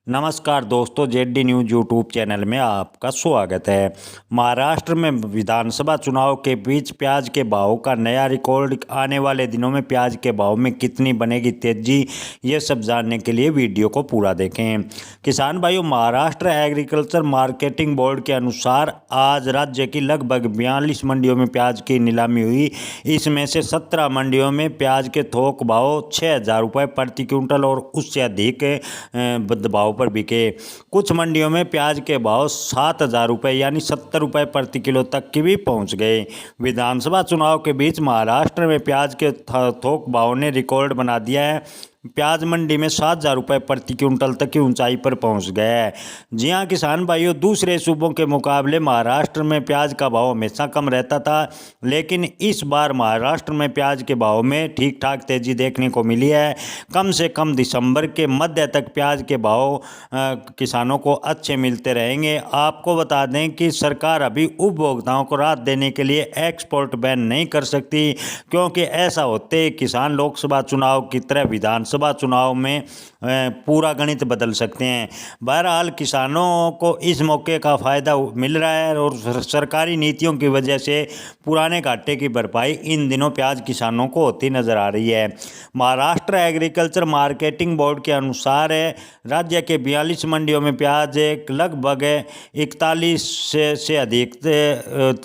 नमस्कार दोस्तों, JD news YouTube channel में आपका स्वागत है। महाराष्ट्र में विधानसभा चुनाव के बीच प्याज के भाव का नया रिकॉर्ड। आने वाले दिनों में प्याज के भाव में कितनी बनेगी तेजी, ये सब जानने के लिए वीडियो को पूरा देखें। किसान भाइयों, महाराष्ट्र एग्रीकल्चर मार्केटिंग बोर्ड के अनुसार आज राज्य की लगभग 42 मंडियों में प्याज की नीलामी हुई। इसमें से 17 मंडियों में प्याज के थोक भाव 6,000 रुपये प्रति क्विंटल और उससे अधिक भाव पर बिके। कुछ मंडियों में प्याज के भाव 7,000 रुपये यानी 70 रुपये प्रति किलो तक की भी पहुंच गए। विधानसभा चुनाव के बीच महाराष्ट्र में प्याज के थोक भाव ने रिकॉर्ड बना दिया है। प्याज मंडी में 7,000 रुपये प्रति क्विंटल तक की ऊंचाई पर पहुंच गया है। जी हां किसान भाइयों, दूसरे सूबों के मुकाबले महाराष्ट्र में प्याज का भाव हमेशा कम रहता था, लेकिन इस बार महाराष्ट्र में प्याज के भाव में ठीक ठाक तेजी देखने को मिली है। कम से कम दिसंबर के मध्य तक प्याज के भाव किसानों को अच्छे मिलते रहेंगे। आपको बता दें कि सरकार अभी उपभोक्ताओं को राहत देने के लिए एक्सपोर्ट बैन नहीं कर सकती, क्योंकि ऐसा होते किसान लोकसभा चुनाव की तरह विधानसभा चुनाव में पूरा गणित बदल सकते हैं। बहरहाल किसानों को इस मौके का फ़ायदा मिल रहा है और सरकारी नीतियों की वजह से पुराने घाटे की भरपाई इन दिनों प्याज किसानों को होती नज़र आ रही है। महाराष्ट्र एग्रीकल्चर मार्केटिंग बोर्ड के अनुसार राज्य के 42 मंडियों में प्याज एक लगभग 41 से अधिक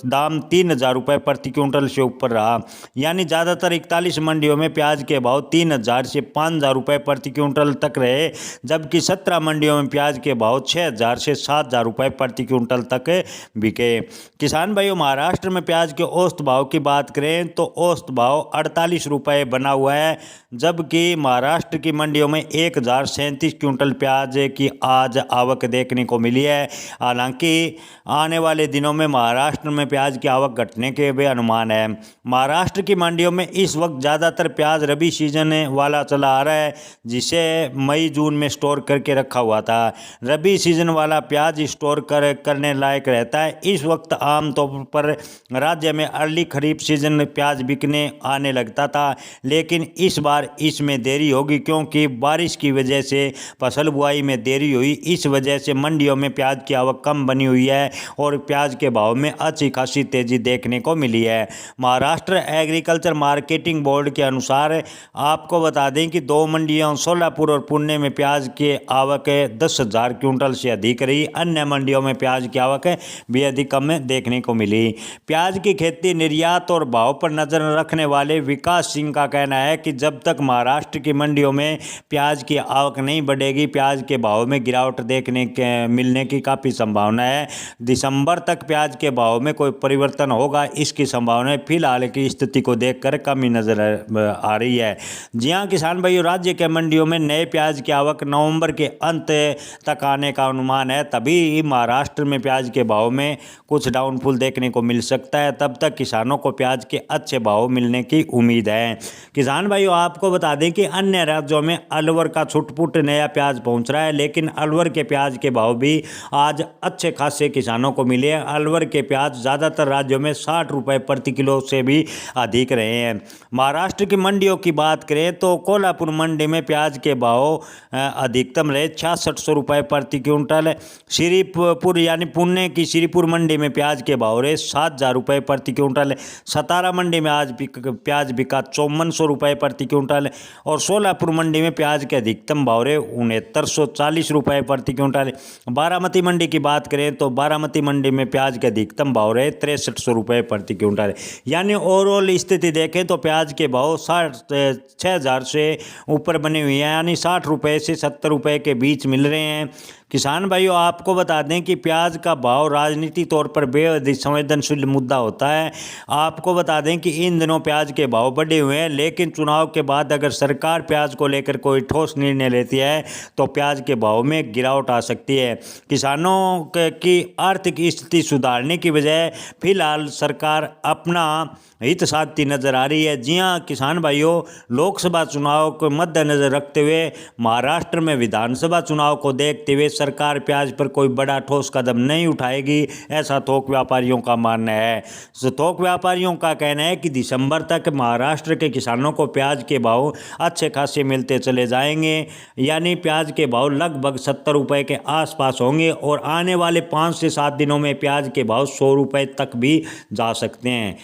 दाम 3,000 रुपये प्रति क्विंटल से ऊपर रहा। यानी ज़्यादातर 41 मंडियों में प्याज के भाव 3,000 से 5,000 रुपये प्रति क्विंटल तक रहे, जबकि 17 मंडियों में प्याज के भाव 6,000 से 7,000 रुपये प्रति क्विंटल तक बिके। किसान भाइयों, महाराष्ट्र में प्याज के औसत भाव की बात करें तो औसत भाव 48 रुपये बना हुआ है, जबकि महाराष्ट्र की मंडियों में 1,037 क्विंटल प्याज की आज आवक देखने को मिली है। हालांकि आने वाले दिनों में महाराष्ट्र में प्याज की आवक घटने के भी अनुमान है। महाराष्ट्र की मंडियों में इस वक्त ज़्यादातर प्याज रबी सीजन वाला चला आ रहा है, जिसे मई जून में स्टोर करके रखा हुआ था। रबी सीजन वाला प्याज स्टोर करने लायक रहता है। इस वक्त आमतौर पर राज्य में अर्ली खरीफ सीजन प्याज बिकने आने लगता था, लेकिन इस बार इसमें देरी होगी, क्योंकि बारिश की वजह से फसल बुआई में देरी हुई। इस वजह से मंडियों में प्याज की आवक कम बनी हुई है और प्याज के भाव में अच्छी खासी तेजी देखने को मिली है। महाराष्ट्र एग्रीकल्चर मार्केटिंग बोर्ड के अनुसार आपको बता दें कि 2 मंडियों सोलापुर और पुणे में प्याज की आवक 10,000 क्विंटल से अधिक रही। अन्य मंडियों में प्याज की आवक भी अधिक कम देखने को मिली। प्याज की खेती, निर्यात और भाव पर नजर रखने वाले विकास सिंह का कहना है कि जब तक महाराष्ट्र की मंडियों में प्याज की आवक नहीं बढ़ेगी, प्याज के भाव में गिरावट देखने के मिलने की काफ़ी संभावना है। दिसंबर तक प्याज के भाव में कोई परिवर्तन होगा, इसकी संभावना फिलहाल की स्थिति को देखकर कम ही नजर आ रही है। जी हाँ किसान भाइयों, राज्य के मंडियों में नए प्याज की आवक नवंबर के अंत तक आने का अनुमान है। तभी महाराष्ट्र में प्याज के भाव में कुछ डाउनफॉल देखने को मिल सकता है। तब तक किसानों को प्याज के अच्छे भाव मिलने की उम्मीद है। किसान भाइयों, आपको बता दें कि अन्य राज्यों में अलवर का छुटपुट नया प्याज पहुंच रहा है, लेकिन अलवर के प्याज के भाव भी आज अच्छे खासे किसानों को मिले हैं। अलवर के प्याज ज़्यादातर राज्यों में 60 रुपये प्रति किलो से भी अधिक रहे हैं। महाराष्ट्र की मंडियों की बात करें तो कोल्हापुर मंडी में प्याज के भाव अधिकतम रहे 6600 रुपये प्रति क्विंटल। श्रीपुर यानी पुणे की श्रीपुर मंडी में प्याज के भाव रहे 7,000 रुपये प्रति क्विंटल। सतारा मंडी में आज प्याज बिका 5400 रुपये प्रति क्विंटल और सोलापुर मंडी में प्याज के अधिकतम भाव रहे 6940 रुपये प्रति क्विंटल। बारामती मंडी की बात करें तो बारामती मंडी में प्याज के अधिकतम भाव रहे 6300 रुपये प्रति क्विंटल। यानी ओवरऑल स्थिति देखें तो प्याज के भाव 6,000 से ऊपर बने हुए हैं, यानी 60 रुपये से 70 रुपये के बीच मिल रहे हैं। किसान भाइयों, आपको बता दें कि प्याज का भाव राजनीतिक तौर पर बेहद संवेदनशील मुद्दा होता है। आपको बता दें कि इन दिनों प्याज के भाव बढ़े हुए हैं, लेकिन चुनाव के बाद अगर सरकार प्याज को लेकर कोई ठोस निर्णय लेती है तो प्याज के भाव में गिरावट आ सकती है। किसानों की आर्थिक स्थिति सुधारने की बजाय फिलहाल सरकार अपना हित साधती नजर आ रही है। जी हाँ किसान भाइयों, लोकसभा चुनाव को मद्देनजर रखते हुए महाराष्ट्र में विधानसभा चुनाव को देखते हुए सरकार प्याज पर कोई बड़ा ठोस कदम नहीं उठाएगी, ऐसा थोक व्यापारियों का मानना है। तो थोक व्यापारियों का कहना है कि दिसंबर तक महाराष्ट्र के किसानों को प्याज के भाव अच्छे खासे मिलते चले जाएंगे, यानी प्याज के भाव लगभग 70 रुपये के आसपास होंगे और आने वाले 5 से 7 दिनों में प्याज के भाव 100 रुपये तक भी जा सकते हैं।